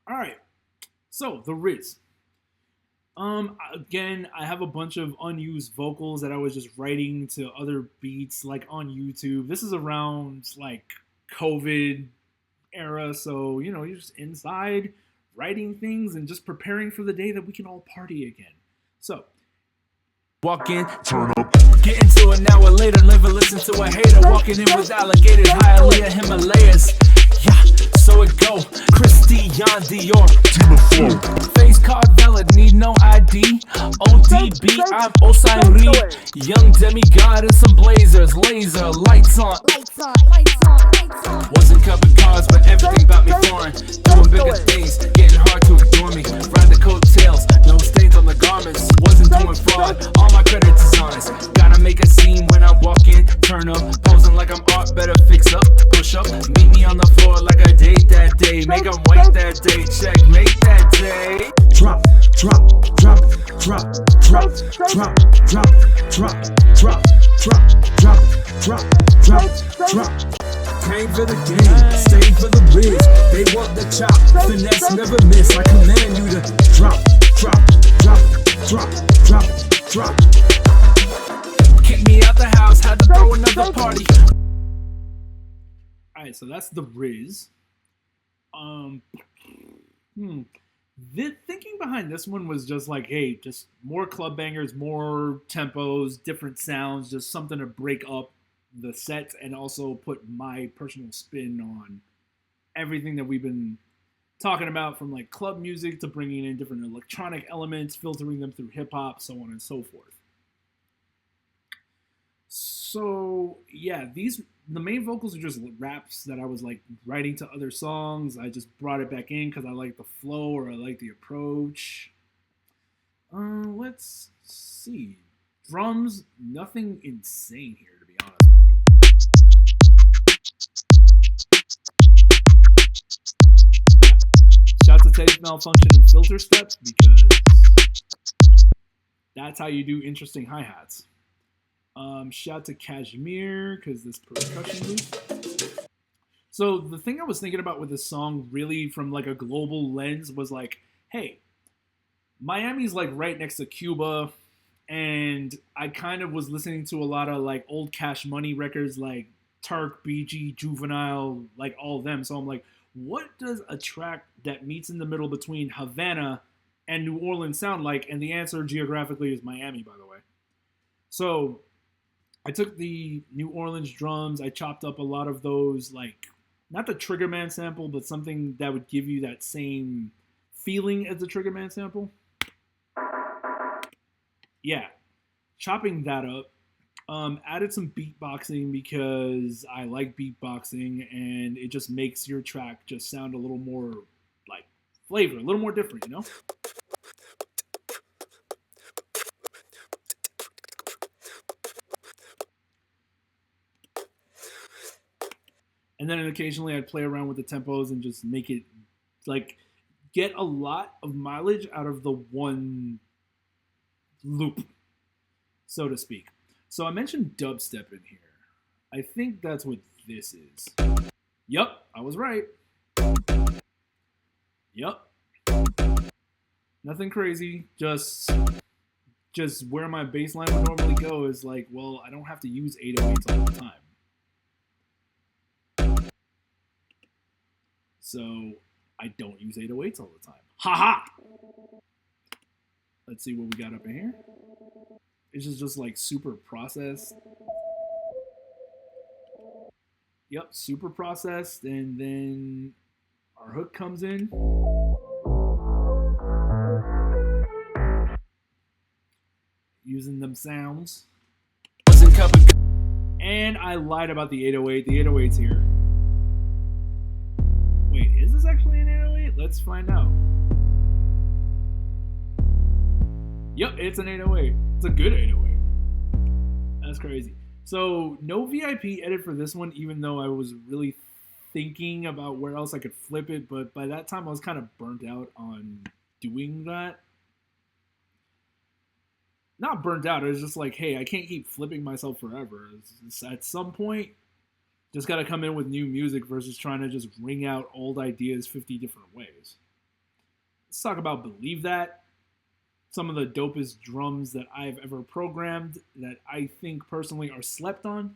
All right. So the Rizz. Again, I have a bunch of unused vocals that I was just writing to other beats like on YouTube. This is around like COVID era, so you're just inside writing things and just preparing for the day that we can all party again. So walk in, turn up. Get into it now or later, never listen to a hater. Walking in with alligators, Hialeah, Himalayas. Yeah, so it go. Christian Dior, Team of Flow. Face card valid, need no ID. ODB, I'm Osiri. Young demigod in some blazers, laser, lights on. Wasn't cupping cars, but everything about me foreign. Doing bigger things, getting hard to ignore me. Ride the coattails, no stains on the garments. Wasn't doing fraud, all my credits is honest. Gotta make a scene when I walk in, turn up. Posing like I'm art, better fix up, push up. Meet me on the floor like I date that day. Make them wait that day, check, make that day. Drop, drop, drop, drop, drop, drop, drop, drop, drop, drop, drop, drop, drop, drop. Came for the game, stay for the Rizz. They want the chop, finesse never miss. I command you to drop, drop, drop, drop, drop, drop. Kick me out the house, had to throw another party. Alright, so that's the Rizz. The thinking behind this one was just like, hey, just more club bangers, more tempos, different sounds, just something to break up the set and also put my personal spin on everything that we've been talking about, from like club music to bringing in different electronic elements, filtering them through hip hop, so on and so forth. So yeah, the main vocals are just raps that I was like writing to other songs. I just brought it back in because I like the flow or I like the approach. Let's see. Drums, nothing insane here, to be honest with you. Yeah. Shout to Tape Malfunction and Filter Steps because that's how you do interesting hi-hats. Shout to Kashmir because this percussion loop. So the thing I was thinking about with this song, really from like a global lens, was like, hey, Miami's like right next to Cuba, and I kind of was listening to a lot of like old Cash Money records like Turk, BG, Juvenile, like all of them. So I'm like, what does a track that meets in the middle between Havana and New Orleans sound like? And the answer geographically is Miami, by the way. So I took the New Orleans drums, I chopped up a lot of those, like, not the Triggerman sample, but something that would give you that same feeling as the Triggerman sample. Yeah, chopping that up. Added some beatboxing because I like beatboxing and it just makes your track just sound a little more like flavor, a little more different, you know? And then occasionally I'd play around with the tempos and just make it like get a lot of mileage out of the one loop, so to speak. So I mentioned dubstep in here. I think that's what this is. Yup, I was right. Yup. Nothing crazy. Just where my bass line would normally go is like, well, I don't have to use 808s all the time. So I don't use 808s all the time. Haha! Let's see what we got up in here. It's just like super processed. Yep, super processed. And then our hook comes in. Using them sounds. And I lied about the 808. The 808's here. Wait, is this actually an 808? Let's find out. Yep, it's an 808. It's a good 808. That's crazy. So no VIP edit for this one, even though I was really thinking about where else I could flip it, but by that time I was kind of burnt out on doing that. Not burnt out, it was just like, hey, I can't keep flipping myself forever. It's at some point, just got to come in with new music versus trying to just wring out old ideas 50 different ways. let's talk about Believe That. Some of the dopest drums that I've ever programmed that I think personally are slept on.